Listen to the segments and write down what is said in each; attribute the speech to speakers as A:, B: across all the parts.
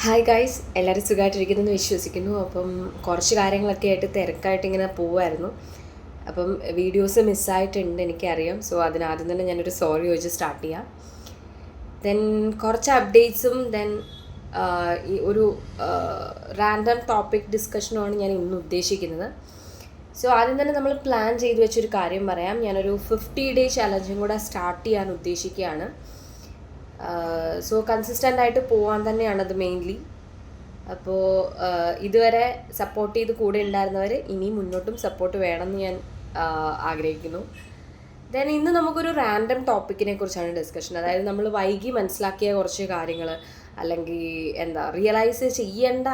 A: Hi guys, എല്ലാവരും സുഖമായിട്ടിരിക്കുന്നെന്ന് വിശ്വസിക്കുന്നു. അപ്പം കുറച്ച് കാര്യങ്ങളൊക്കെ ആയിട്ട് തിരക്കായിട്ട് ഇങ്ങനെ പോവായിരുന്നു. അപ്പം വീഡിയോസ് മിസ്സായിട്ടുണ്ട് എനിക്കറിയാം. സോ അതിനാദ്യം തന്നെ ഞാനൊരു സോറി ചോദിച്ച് സ്റ്റാർട്ട് ചെയ്യാം. ദെൻ കുറച്ച് അപ്ഡേറ്റ്സും ഈ ഒരു റാൻഡം ടോപ്പിക് ഡിസ്കഷനുമാണ് ഞാൻ ഇന്ന് ഉദ്ദേശിക്കുന്നത്. സോ ആദ്യം തന്നെ നമ്മൾ പ്ലാൻ ചെയ്ത് വെച്ചൊരു കാര്യം പറയാം. ഞാനൊരു 50 ഡേ ചലഞ്ചും കൂടെ സ്റ്റാർട്ട് ചെയ്യാൻ ഉദ്ദേശിക്കുകയാണ്. സോ കൺസിസ്റ്റൻ്റ് ആയിട്ട് പോകാൻ തന്നെയാണത് മെയിൻലി. അപ്പോൾ ഇതുവരെ സപ്പോർട്ട് ചെയ്ത് കൂടെ ഉണ്ടായിരുന്നവർ ഇനി മുന്നോട്ടും സപ്പോർട്ട് വേണമെന്ന് ഞാൻ ആഗ്രഹിക്കുന്നു. ദെൻ ഇന്ന് നമുക്കൊരു റാൻഡം ടോപ്പിക്കിനെ കുറിച്ചാണ് ഡിസ്കഷൻ. അതായത് നമ്മൾ വൈകി മനസ്സിലാക്കിയ കുറച്ച് കാര്യങ്ങൾ, അല്ലെങ്കിൽ റിയലൈസ് ചെയ്യേണ്ട,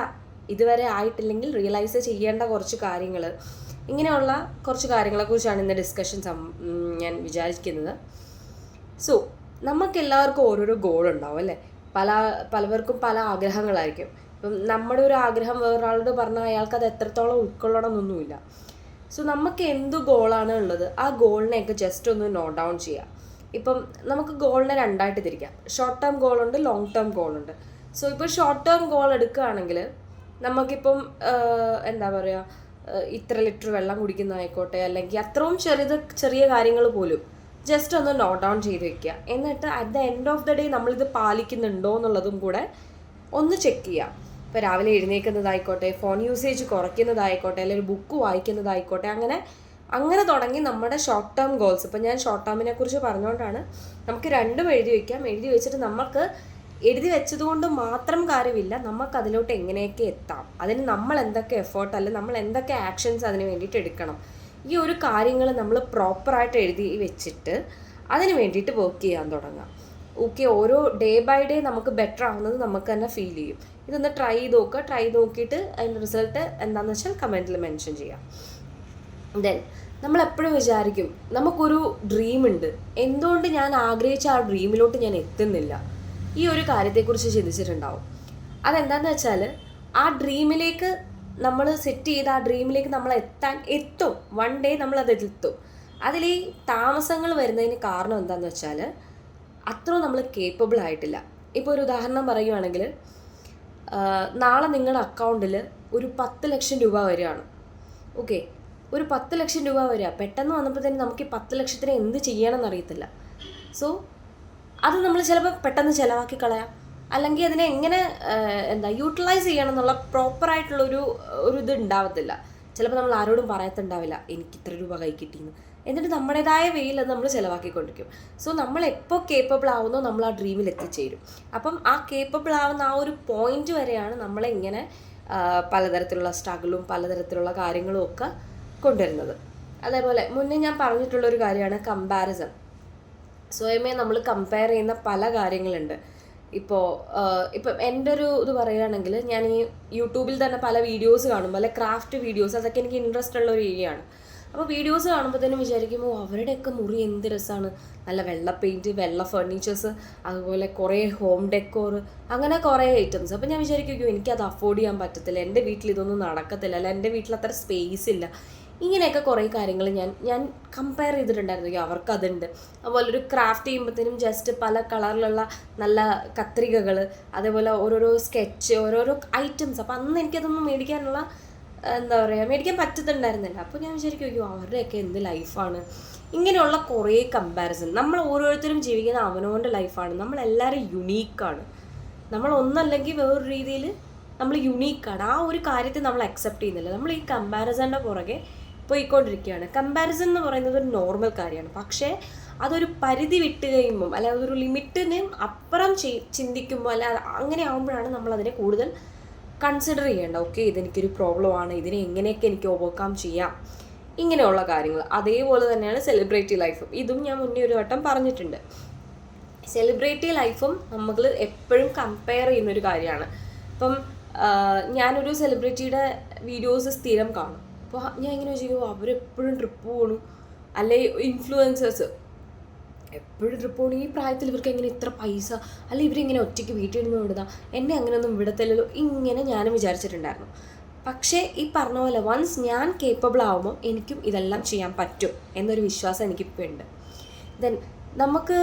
A: ഇതുവരെ ആയിട്ടില്ലെങ്കിൽ റിയലൈസ് ചെയ്യേണ്ട കുറച്ച് കാര്യങ്ങൾ, ഇങ്ങനെയുള്ള കുറച്ച് കാര്യങ്ങളെക്കുറിച്ചാണ് ഇന്ന് ഡിസ്കഷൻ ഞാൻ വിചാരിക്കുന്നത്. സോ നമുക്കെല്ലാവർക്കും ഓരോരോ ഗോൾ ഉണ്ടാവും അല്ലേ? പലവർക്കും പല ആഗ്രഹങ്ങളായിരിക്കും. ഇപ്പം നമ്മുടെ ഒരു ആഗ്രഹം വേറൊരാളോട് പറഞ്ഞാൽ അയാൾക്ക് അത് എത്രത്തോളം ഉൾക്കൊള്ളണം എന്നൊന്നുമില്ല. സോ നമുക്ക് എന്ത് ഗോളാണ് ഉള്ളത്, ആ ഗോളിനെയൊക്കെ ജസ്റ്റ് ഒന്ന് നോട്ട് ഡൗൺ ചെയ്യാം. ഇപ്പം നമുക്ക് ഗോളിനെ രണ്ടായിട്ട് തിരിക്കാം. ഷോർട്ട് ടേം ഗോളുണ്ട്, ലോങ് ടേം ഗോളുണ്ട്. സോ ഇപ്പോൾ ഷോർട്ട് ടേം ഗോൾ എടുക്കുകയാണെങ്കിൽ നമുക്കിപ്പം ഇത്ര ലിറ്റർ വെള്ളം കുടിക്കുന്നതായിക്കോട്ടെ, അല്ലെങ്കിൽ അത്രയും ചെറിയ കാര്യങ്ങൾ പോലും ജസ്റ്റ് ഒന്ന് നോട്ട് ഡൗൺ ചെയ്ത് വെക്കുക. എന്നിട്ട് at the end of the day നമ്മളിത് പാലിക്കുന്നുണ്ടോ എന്നുള്ളതും കൂടെ ഒന്ന് ചെക്ക് ചെയ്യാം. ഇപ്പോൾ രാവിലെ എഴുന്നേൽക്കുന്നതായിക്കോട്ടെ, ഫോൺ യൂസേജ് കുറയ്ക്കുന്നതായിക്കോട്ടെ, അല്ലെങ്കിൽ ഒരു ബുക്ക് വായിക്കുന്നതായിക്കോട്ടെ, അങ്ങനെ തുടങ്ങി നമ്മുടെ ഷോർട്ട് ടേം ഗോൾസ്. ഇപ്പം ഞാൻ ഷോർട്ട് ടേമിനെ കുറിച്ച് പറഞ്ഞുകൊണ്ടാണ്. നമുക്ക് രണ്ടും എഴുതി വയ്ക്കാം. എഴുതി വെച്ചിട്ട് നമുക്ക് എഴുതി വെച്ചതുകൊണ്ട് മാത്രം കാര്യമില്ല, നമുക്ക് അതിലോട്ട് എങ്ങനെയൊക്കെ എത്താം, അതിന് നമ്മൾ എന്തൊക്കെ എഫേർട്ട്, അല്ലെങ്കിൽ നമ്മൾ എന്തൊക്കെ ആക്ഷൻസ് അതിന് വേണ്ടിയിട്ട് എടുക്കണം, ഈ ഒരു കാര്യങ്ങൾ നമ്മൾ പ്രോപ്പറായിട്ട് എഴുതി വെച്ചിട്ട് അതിന് വേണ്ടിയിട്ട് വർക്ക് ചെയ്യാൻ തുടങ്ങാം. ഓക്കെ, ഓരോ ഡേ ബൈ ഡേ നമുക്ക് ബെറ്റർ ആവുന്നത് നമുക്ക് തന്നെ ഫീൽ ചെയ്യും. ഇതൊന്ന് ട്രൈ ചെയ്ത് നോക്കിയിട്ട് അതിൻ്റെ റിസൾട്ട് എന്താണെന്ന് വെച്ചാൽ കമൻറ്റിൽ മെൻഷൻ ചെയ്യാം. ദെൻ നമ്മളെപ്പോഴും വിചാരിക്കും നമുക്കൊരു ഡ്രീം ഉണ്ട്, എന്തുകൊണ്ട് ഞാൻ ആഗ്രഹിച്ച ആ ഡ്രീമിലോട്ട് ഞാൻ എത്തുന്നില്ല. ഈ ഒരു കാര്യത്തെക്കുറിച്ച് ചിന്തിച്ചിട്ടുണ്ടാവും. അതെന്താണെന്ന് വെച്ചാൽ ആ ഡ്രീമിലേക്ക് നമ്മൾ സെറ്റ് ചെയ്ത് ആ ഡ്രീമിലേക്ക് നമ്മൾ എത്തും, വൺ ഡേ നമ്മളത് എത്തും. അതിൽ ഈ താമസങ്ങൾ വരുന്നതിന് കാരണം എന്താണെന്ന് വെച്ചാൽ അത്രയും നമ്മൾ കേപ്പബിൾ ആയിട്ടില്ല. ഇപ്പോൾ ഒരു ഉദാഹരണം പറയുകയാണെങ്കിൽ, നാളെ നിങ്ങളുടെ അക്കൗണ്ടിൽ ഒരു 10 ലക്ഷം രൂപ വരികയാണ്. ഓക്കെ, ഒരു 10 ലക്ഷം രൂപ വരിക, പെട്ടെന്ന് വന്നപ്പോഴത്തേനും നമുക്ക് ഈ 10 ലക്ഷത്തിന് എന്ത് ചെയ്യണമെന്ന് അറിയത്തില്ല. സോ അത് നമ്മൾ ചിലപ്പോൾ പെട്ടെന്ന് ചിലവാക്കി കളയാം, അല്ലെങ്കിൽ അതിനെ എങ്ങനെ യൂട്ടിലൈസ് ചെയ്യണം എന്നുള്ള പ്രോപ്പറായിട്ടുള്ളൊരു ഇത് ഉണ്ടാവത്തില്ല. ചിലപ്പോൾ നമ്മൾ ആരോടും പറയത്തുണ്ടാവില്ല എനിക്ക് ഇത്ര രൂപ കൈ കിട്ടിയെന്ന്. എന്നിട്ട് നമ്മുടേതായ വേയിൽ അത് നമ്മൾ ചിലവാക്കിക്കൊണ്ടിരിക്കും. സോ നമ്മൾ എപ്പോൾ കേപ്പബിൾ ആവുന്നോ നമ്മൾ ആ ഡ്രീമിൽ എത്തിച്ചേരും. അപ്പം ആ കേപ്പബിൾ ആവുന്ന ആ ഒരു പോയിന്റ് വരെയാണ് നമ്മളെ ഇങ്ങനെ പലതരത്തിലുള്ള സ്ട്രഗിളും പലതരത്തിലുള്ള കാര്യങ്ങളും ഒക്കെ കൊണ്ടുവരുന്നത്. അതേപോലെ മുന്നേ ഞാൻ പറഞ്ഞിട്ടുള്ളൊരു കാര്യമാണ് കമ്പാരിസൺ. സ്വയമേ നമ്മൾ കമ്പയർ ചെയ്യുന്ന പല കാര്യങ്ങളുണ്ട്. ഇപ്പം എൻ്റെ ഒരു ഇത് പറയുകയാണെങ്കിൽ, ഞാൻ ഈ യൂട്യൂബിൽ തന്നെ പല വീഡിയോസ് കാണുമ്പോൾ, അല്ലെ ക്രാഫ്റ്റ് വീഡിയോസ്, അതൊക്കെ എനിക്ക് ഇൻട്രസ്റ്റ് ഉള്ള ഒരു ഏരിയയാണ്. അപ്പോൾ വീഡിയോസ് കാണുമ്പോഴത്തേനും വിചാരിക്കുമ്പോൾ അവരുടെയൊക്കെ മുറി എന്ത് രസമാണ്, നല്ല വെള്ള പെയിൻറ്റ്, വെള്ള ഫർണിച്ചേഴ്സ്, അതുപോലെ കുറേ ഹോം ഡെക്കോർ, അങ്ങനെ കുറേ ഐറ്റംസ്. അപ്പോൾ ഞാൻ വിചാരിക്കും എനിക്കത് അഫോർഡ് ചെയ്യാൻ പറ്റത്തില്ല, എൻ്റെ വീട്ടിൽ ഇതൊന്നും നടക്കത്തില്ല, അല്ല എൻ്റെ വീട്ടിൽ അത്ര സ്പേസ് ഇല്ല. ഇങ്ങനെയൊക്കെ കുറേ കാര്യങ്ങൾ ഞാൻ കമ്പയർ ചെയ്തിട്ടുണ്ടായിരുന്നു. അവർക്കതുണ്ട്. അതുപോലെ ഒരു ക്രാഫ്റ്റ് ചെയ്യുമ്പോഴത്തേനും ജസ്റ്റ് പല കളറിലുള്ള നല്ല കത്രികകൾ, അതേപോലെ ഓരോരോ സ്കെച്ച്, ഓരോരോ ഐറ്റംസ്. അപ്പോൾ അന്ന് എനിക്കതൊന്നും മേടിക്കാനുള്ള മേടിക്കാൻ പറ്റത്തുണ്ടായിരുന്നില്ല. അപ്പോൾ ഞാൻ വിചാരിക്കും അവരുടെയൊക്കെ എന്ത് ലൈഫാണ്. ഇങ്ങനെയുള്ള കുറേ കമ്പാരിസൺ. നമ്മൾ ഓരോരുത്തരും ജീവിക്കുന്ന അവനവൻ്റെ ലൈഫാണ്. നമ്മളെല്ലാവരും യുണീക്കാണ്. നമ്മൾ ഒന്നല്ലെങ്കിൽ വേറൊരു രീതിയിൽ നമ്മൾ യുണീക്കാണ്. ആ ഒരു കാര്യത്തെ നമ്മൾ അക്സെപ്റ്റ് ചെയ്യുന്നില്ല. നമ്മൾ ഈ കമ്പാരിസണിൻ്റെ പുറകെ പോയിക്കൊണ്ടിരിക്കുകയാണ്. കമ്പാരിസൺ എന്ന് പറയുന്നത് ഒരു നോർമൽ കാര്യമാണ്. പക്ഷേ അതൊരു പരിധി വിട്ട് കഴിയുമ്പം, അല്ല അതൊരു ലിമിറ്റിന് അപ്പുറം ചിന്തിക്കുമ്പോൾ, അല്ല അങ്ങനെ ആകുമ്പോഴാണ് നമ്മളതിനെ കൂടുതൽ കൺസിഡർ ചെയ്യേണ്ട. ഓക്കെ, ഇതെനിക്കൊരു പ്രോബ്ലമാണ്, ഇതിനെ എങ്ങനെയൊക്കെ എനിക്ക് ഓവർകം ചെയ്യാം, ഇങ്ങനെയുള്ള കാര്യങ്ങൾ. അതേപോലെ തന്നെയാണ് സെലിബ്രിറ്റി ലൈഫും. ഇതും ഞാൻ മുന്നേ ഒരു വട്ടം പറഞ്ഞിട്ടുണ്ട്. സെലിബ്രിറ്റി ലൈഫും നമ്മൾ എപ്പോഴും കമ്പയർ ചെയ്യുന്നൊരു കാര്യമാണ്. ഇപ്പം ഞാനൊരു സെലിബ്രിറ്റിയുടെ വീഡിയോസ് സ്ഥിരം കാണും. അപ്പോൾ ഞാൻ ഇങ്ങനെ വിചാരിക്കും അവരെപ്പോഴും ട്രിപ്പ് പോകണു, അല്ലെ ഇൻഫ്ലുവൻസേഴ്സ് എപ്പോഴും ട്രിപ്പ് പോകണം, ഈ പ്രായത്തിൽ ഇവർക്ക് എങ്ങനെ ഇത്ര പൈസ, അല്ലെ ഇവരെങ്ങനെ ഒറ്റയ്ക്ക് വീട്ടിൽ നിന്ന് വിടുക, എന്നെ അങ്ങനെയൊന്നും വിടത്തില്ലല്ലോ, ഇങ്ങനെ ഞാനും വിചാരിച്ചിട്ടുണ്ടായിരുന്നു. പക്ഷേ ഈ പറഞ്ഞ പോലെ വൺസ് ഞാൻ കേപ്പബിൾ ആകുമ്പോൾ എനിക്കും ഇതെല്ലാം ചെയ്യാൻ പറ്റും എന്നൊരു വിശ്വാസം എനിക്കിപ്പോൾ ഉണ്ട്. ദെൻ നമുക്ക്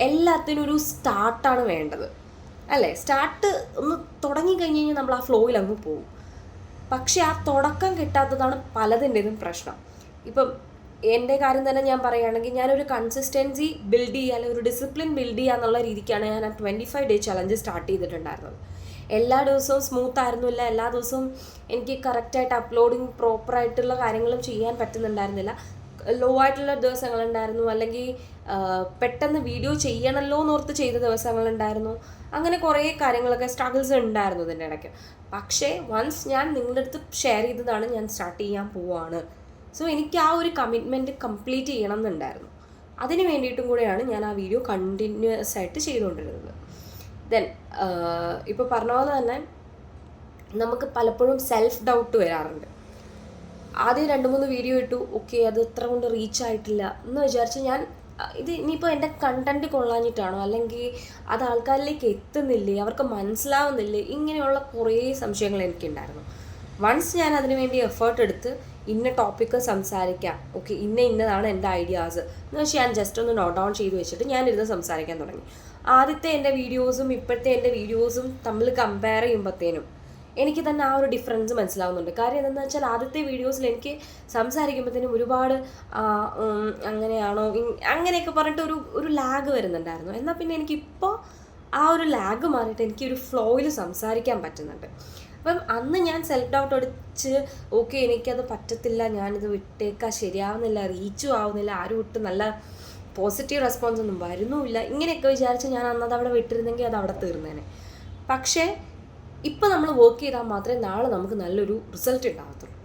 A: എല്ലാത്തിനും ഒരു സ്റ്റാർട്ടാണ് വേണ്ടത്. അല്ലേ? സ്റ്റാർട്ട് ഒന്ന് തുടങ്ങി തുടങ്ങിക്കഴിഞ്ഞ് കഴിഞ്ഞാൽ നമ്മൾ ആ ഫ്ലോയിൽ അങ്ങ് പോകും. പക്ഷെ ആ തുടക്കം കിട്ടാത്തതാണ് പലതിൻ്റെതും പ്രശ്നം. ഇപ്പം എൻ്റെ കാര്യം തന്നെ ഞാൻ പറയുകയാണെങ്കിൽ ഞാനൊരു കൺസിസ്റ്റൻസി ബിൽഡ് ചെയ്യുക, അല്ലെങ്കിൽ ഒരു ഡിസിപ്ലിൻ ബിൽഡ് ചെയ്യുക എന്നുള്ള രീതിക്കാണ് ഞാൻ ആ 25 ഡേ ചലഞ്ച് സ്റ്റാർട്ട് ചെയ്തിട്ടുണ്ടായിരുന്നത്. എല്ലാ ദിവസവും സ്മൂത്ത് ആയിരുന്നില്ല, എല്ലാ ദിവസവും എനിക്ക് കറക്റ്റായിട്ട് അപ്ലോഡിങ് പ്രോപ്പറായിട്ടുള്ള കാര്യങ്ങളും ചെയ്യാൻ പറ്റുന്നുണ്ടായിരുന്നില്ല. ലോ ആയിട്ടുള്ള ദിവസങ്ങളുണ്ടായിരുന്നു, അല്ലെങ്കിൽ പെട്ടെന്ന് വീഡിയോ ചെയ്യണമല്ലോ എന്നോർത്ത് ചെയ്ത ദിവസങ്ങളുണ്ടായിരുന്നു. അങ്ങനെ കുറേ കാര്യങ്ങളൊക്കെ സ്ട്രഗിൾസ് ഉണ്ടായിരുന്നു ഇതിൻ്റെ ഇടയ്ക്ക്. പക്ഷേ വൺസ് ഞാൻ നിങ്ങളുടെ അടുത്ത് ഷെയർ ചെയ്തതാണ് ഞാൻ സ്റ്റാർട്ട് ചെയ്യാൻ പോവുകയാണ്, സോ എനിക്ക് ആ ഒരു കമ്മിറ്റ്മെൻറ്റ് കംപ്ലീറ്റ് ചെയ്യണം എന്നുണ്ടായിരുന്നു. അതിന് വേണ്ടിയിട്ടും കൂടെയാണ് ഞാൻ ആ വീഡിയോ കണ്ടിന്യൂസ് ആയിട്ട് ചെയ്തുകൊണ്ടിരുന്നത്. ദെൻ ഇപ്പോൾ പറഞ്ഞ പോലെ തന്നെ നമുക്ക് പലപ്പോഴും സെൽഫ് ഡൗട്ട് വരാറുണ്ട്. ആദ്യം 2-3 വീഡിയോ ഇട്ടു, ഓക്കെ അത് ഇത്ര കൊണ്ട് റീച്ച് ആയിട്ടില്ല എന്ന് വിചാരിച്ച് ഞാൻ ഇത് ഇനിയിപ്പോൾ എൻ്റെ കണ്ടൻറ്റ് കൊള്ളാഞ്ഞിട്ടാണോ, അല്ലെങ്കിൽ അത് ആൾക്കാരിലേക്ക് എത്തുന്നില്ലേ, അവർക്ക് മനസ്സിലാവുന്നില്ലേ, ഇങ്ങനെയുള്ള കുറേ സംശയങ്ങൾ എനിക്കുണ്ടായിരുന്നു. വൺസ് ഞാൻ അതിനു വേണ്ടി എഫേർട്ട് എടുത്ത് ഇന്ന ടോപ്പിക്ക് സംസാരിക്കാം, ഓക്കെ ഇന്നതാണ് എൻ്റെ ഐഡിയാസ് എന്ന് വെച്ചാൽ ഞാൻ ജസ്റ്റ് ഒന്ന് നോട്ട് ഡൗൺ ചെയ്ത് വെച്ചിട്ട് ഞാനിരുന്ന് സംസാരിക്കാൻ തുടങ്ങി. ആദ്യത്തെ എൻ്റെ വീഡിയോസും ഇപ്പോഴത്തെ എൻ്റെ വീഡിയോസും തമ്മിൽ കമ്പയർ ചെയ്യുമ്പോഴത്തേനും എനിക്ക് തന്നെ ആ ഒരു ഡിഫറൻസ് മനസ്സിലാവുന്നുണ്ട്. കാര്യം എന്താണെന്ന് വെച്ചാൽ ആദ്യത്തെ വീഡിയോസിൽ എനിക്ക് സംസാരിക്കുമ്പോഴത്തേനും ഒരുപാട് അങ്ങനെയാണോ അങ്ങനെയൊക്കെ പറഞ്ഞിട്ട് ഒരു ലാഗ് വരുന്നുണ്ടായിരുന്നു. എന്നാൽ പിന്നെ എനിക്കിപ്പോൾ ആ ഒരു ലാഗ് മാറിയിട്ട് എനിക്കൊരു ഫ്ലോയിൽ സംസാരിക്കാൻ പറ്റുന്നുണ്ട്. അപ്പം അന്ന് ഞാൻ സെൽഫ് ഡൗട്ട് അടിച്ച് ഓക്കെ എനിക്കത് പറ്റത്തില്ല, ഞാനിത് വിട്ടേക്കാം, ശരിയാവുന്നില്ല, റീച്ചും ആവുന്നില്ല, ആരും വിട്ട് നല്ല പോസിറ്റീവ് റെസ്പോൺസ് ഒന്നും വരുന്നുമില്ല, ഇങ്ങനെയൊക്കെ വിചാരിച്ച് ഞാൻ അന്നത് അവിടെ വിട്ടിരുന്നെങ്കിൽ അത് അവിടെ തീർന്നേനെ. പക്ഷേ ഇപ്പോൾ നമ്മൾ വർക്ക് ചെയ്താൽ മാത്രമേ നാളെ നമുക്ക് നല്ലൊരു റിസൾട്ട് ഉണ്ടാകത്തുള്ളൂ,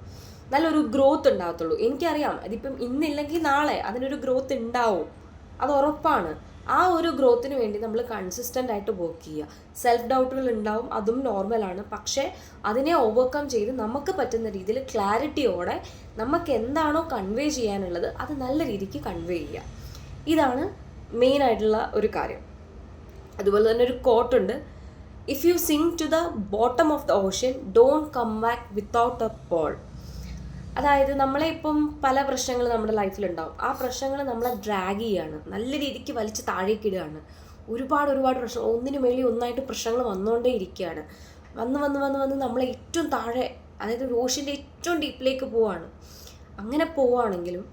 A: നല്ലൊരു ഗ്രോത്ത് ഉണ്ടാകത്തുള്ളൂ. എനിക്കറിയാം അതിപ്പം ഇന്നില്ലെങ്കിൽ നാളെ അതിനൊരു ഗ്രോത്ത് ഉണ്ടാവും, അത് ഉറപ്പാണ്. ആ ഒരു ഗ്രോത്തിന് വേണ്ടി നമ്മൾ കൺസിസ്റ്റൻ്റ് ആയിട്ട് വർക്ക് ചെയ്യുക. സെൽഫ് ഡൗട്ടുകൾ ഉണ്ടാവും, അതും നോർമലാണ്. പക്ഷേ അതിനെ ഓവർകം ചെയ്ത് നമുക്ക് പറ്റുന്ന രീതിയിൽ ക്ലാരിറ്റിയോടെ നമുക്ക് എന്താണോ കൺവേ ചെയ്യാനുള്ളത് അത് നല്ല രീതിക്ക് കൺവേ ചെയ്യുക. ഇതാണ് മെയിനായിട്ടുള്ള ഒരു കാര്യം. അതുപോലെ തന്നെ ഒരു കോട്ടുണ്ട്, if you sink to the bottom of the ocean don't come back without a pearl. അതായത് നമ്മളെ ഇപ്പം പല പ്രശ്നങ്ങൾ നമ്മുടെ ലൈഫിലുണ്ടാവും, ആ പ്രശ്നങ്ങൾ നമ്മളെ ഡ്രാഗ് ചെയ്യാണ്, നല്ല രീതിക്ക് വലിച്ച് താഴേക്കിടുകയാണ്. ഒരുപാട് പ്രശ്നം, ഒന്നിനു മേളിൽ ഒന്നായിട്ട് പ്രശ്നങ്ങൾ വന്നുകൊണ്ടേ ഇരിക്കുകയാണ്. വന്ന് നമ്മളെ ഏറ്റവും താഴെ, അതായത് ഒരു ഓഷ്യൻ്റെ ഏറ്റവും ഡീപ്പിലേക്ക് പോവാണ്. അങ്ങനെ പോവുകയാണെങ്കിലും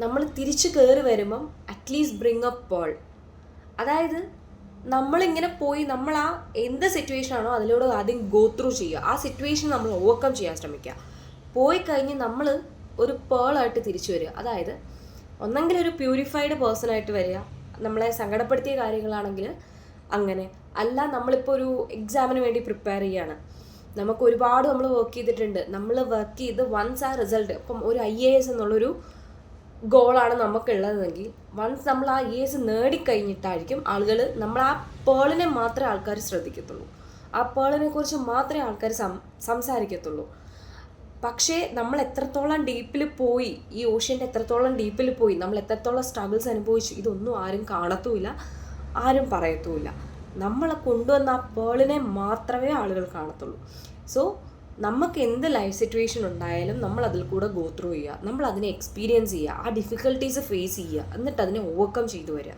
A: നമ്മൾ തിരിച്ച് കയറി വരുമ്പം അറ്റ്ലീസ്റ്റ് ബ്രിങ് അപ്പ് പേൾ. അതായത് നമ്മളിങ്ങനെ പോയി നമ്മൾ ആ എന്ത് സിറ്റുവേഷനാണോ അതിലൂടെ ആദ്യം ഗോ ത്രൂ ചെയ്യുക, ആ സിറ്റുവേഷൻ നമ്മൾ ഓവർകം ചെയ്യാൻ ശ്രമിക്കുക. പോയി കഴിഞ്ഞ് നമ്മൾ ഒരു പേളായിട്ട് തിരിച്ചു വരിക. അതായത് ഒന്നെങ്കിൽ ഒരു പ്യൂരിഫൈഡ് പേഴ്സണായിട്ട് വരിക, നമ്മളെ സങ്കടപ്പെടുത്തിയ കാര്യങ്ങളാണെങ്കിൽ അങ്ങനെ, അല്ല നമ്മളിപ്പോൾ ഒരു എക്സാമിന് വേണ്ടി പ്രിപ്പയർ ചെയ്യുകയാണ്, നമുക്ക് ഒരുപാട് നമ്മൾ വർക്ക് ചെയ്തിട്ടുണ്ട്, നമ്മൾ വർക്ക് ചെയ്ത് വൺസ് ആ റിസൾട്ട്, ഇപ്പം ഒരു IAS എന്നുള്ളൊരു ഗോളാണ് നമുക്കുള്ളതെങ്കിൽ വൺസ് നമ്മൾ ആ IAS നേടിക്കഴിഞ്ഞിട്ടായിരിക്കും ആളുകൾ നമ്മൾ ആ പേളിനെ മാത്രമേ ആൾക്കാർ ശ്രദ്ധിക്കത്തുള്ളൂ, ആ പേളിനെ കുറിച്ച് മാത്രമേ ആൾക്കാർ സംസാരിക്കത്തുള്ളൂ. പക്ഷേ നമ്മൾ എത്രത്തോളം ഡീപ്പിൽ പോയി, ഈ ഓഷ്യൻ്റെ എത്രത്തോളം ഡീപ്പിൽ പോയി, നമ്മൾ എത്രത്തോളം സ്ട്രഗിൾസ് അനുഭവിച്ചു, ഇതൊന്നും ആരും കാണത്തുമില്ല, ആരും പറയത്തുമില്ല. നമ്മളെ കൊണ്ടുവന്ന ആ പേളിനെ മാത്രമേ ആളുകൾ കാണത്തുള്ളൂ. സോ നമുക്ക് എന്ത് ലൈഫ് സിറ്റുവേഷൻ ഉണ്ടായാലും നമ്മൾ അതിൽ കൂടെ ഗോ ത്രൂ ചെയ്യുക, നമ്മൾ അതിനെ എക്സ്പീരിയൻസ് ചെയ്യുക, ആ ഡിഫിക്കൽട്ടീസ് ഫേസ് ചെയ്യുക, എന്നിട്ട് അതിനെ ഓവർകം ചെയ്തു വരിക.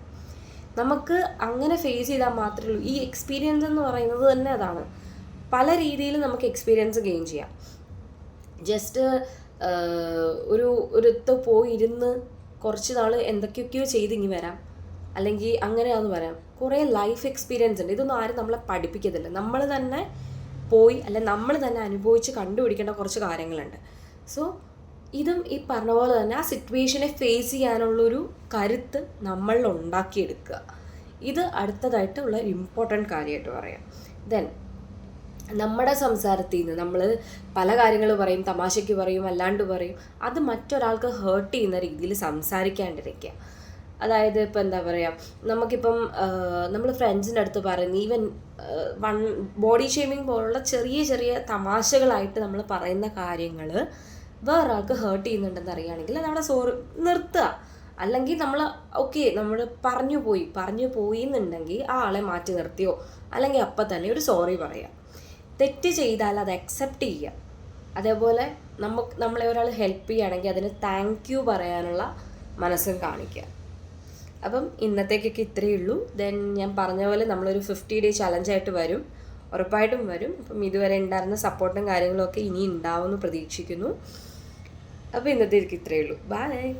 A: നമുക്ക് അങ്ങനെ ഫേസ് ചെയ്താൽ മാത്രമേ ഉള്ളൂ. ഈ എക്സ്പീരിയൻസ് എന്ന് പറയുന്നത് തന്നെ അതാണ്. പല രീതിയിൽ നമുക്ക് എക്സ്പീരിയൻസ് ഗെയിൻ ചെയ്യാം. ജസ്റ്റ് ഒരിടത്ത് പോയി ഇരുന്ന് കുറച്ച് നാൾ എന്തൊക്കെയൊക്കെയോ ചെയ്തിങ്ങി വരാം, അല്ലെങ്കിൽ അങ്ങനെയാണെന്ന് വരാം. കുറേ ലൈഫ് എക്സ്പീരിയൻസ് ഉണ്ട്, ഇതൊന്നും ആരും നമ്മളെ പഠിപ്പിക്കത്തില്ല. നമ്മൾ തന്നെ പോയി അല്ലെ നമ്മൾ തന്നെ അനുഭവിച്ച് കണ്ടുപിടിക്കേണ്ട കുറച്ച് കാര്യങ്ങളുണ്ട്. സോ ഇതും ഈ പറഞ്ഞ പോലെ തന്നെ ആ സിറ്റുവേഷനെ ഫേസ് ചെയ്യാനുള്ളൊരു കരുത്ത് നമ്മളിൽ ഉണ്ടാക്കിയെടുക്കുക. ഇത് അടുത്തതായിട്ടുള്ള ഒരു ഇമ്പോർട്ടൻറ്റ് കാര്യമായിട്ട് പറയാം. ദെൻ നമ്മുടെ സംസാരത്തിൽ നിന്ന് നമ്മൾ പല കാര്യങ്ങൾ പറയും, തമാശയ്ക്ക് പറയും, അല്ലാണ്ട് പറയും, അത് മറ്റൊരാൾക്ക് ഹേർട്ട് ചെയ്യുന്ന രീതിയിൽ സംസാരിക്കാണ്ടിരിക്കുക. അതായത് ഇപ്പം എന്താ പറയുക, നമുക്കിപ്പം നമ്മൾ ഫ്രണ്ട്സിൻ്റെ അടുത്ത് പറയുന്ന ഈവൻ ബോഡി ഷേമിങ് പോലുള്ള ചെറിയ ചെറിയ തമാശകളായിട്ട് നമ്മൾ പറയുന്ന കാര്യങ്ങൾ വേറൊരാൾക്ക് ഹേർട്ട് ചെയ്യുന്നുണ്ടെന്ന് അറിയുകയാണെങ്കിൽ അതവിടെ നിർത്തുക. അല്ലെങ്കിൽ നമ്മൾ ഓക്കെ നമ്മൾ പറഞ്ഞു പോയി എന്നുണ്ടെങ്കിൽ ആ ആളെ മാറ്റി നിർത്തിയോ അല്ലെങ്കിൽ അപ്പം തന്നെ ഒരു സോറി പറയുക. തെറ്റ് ചെയ്താൽ അത് അക്സെപ്റ്റ് ചെയ്യുക. അതേപോലെ നമ്മളെ ഒരാൾ ഹെൽപ്പ് ചെയ്യുകയാണെങ്കിൽ അതിന് താങ്ക് യു പറയാനുള്ള മനസ്സും കാണിക്കുക. അപ്പം ഇന്നത്തേക്കൊക്കെ ഇത്രയേ ഉള്ളൂ. ദെൻ ഞാൻ പറഞ്ഞ പോലെ നമ്മളൊരു 50 ഡേ ചലഞ്ചായിട്ട് വരും. ഉറപ്പായിട്ടും വരും. അപ്പം ഇതുവരെ ഉണ്ടായിരുന്ന സപ്പോർട്ടും കാര്യങ്ങളൊക്കെ ഇനി ഉണ്ടാവുമെന്ന് പ്രതീക്ഷിക്കുന്നു. അപ്പോൾ ഇന്നത്തെ എനിക്ക് ഇത്രയേ ഉള്ളൂ. ബൈ.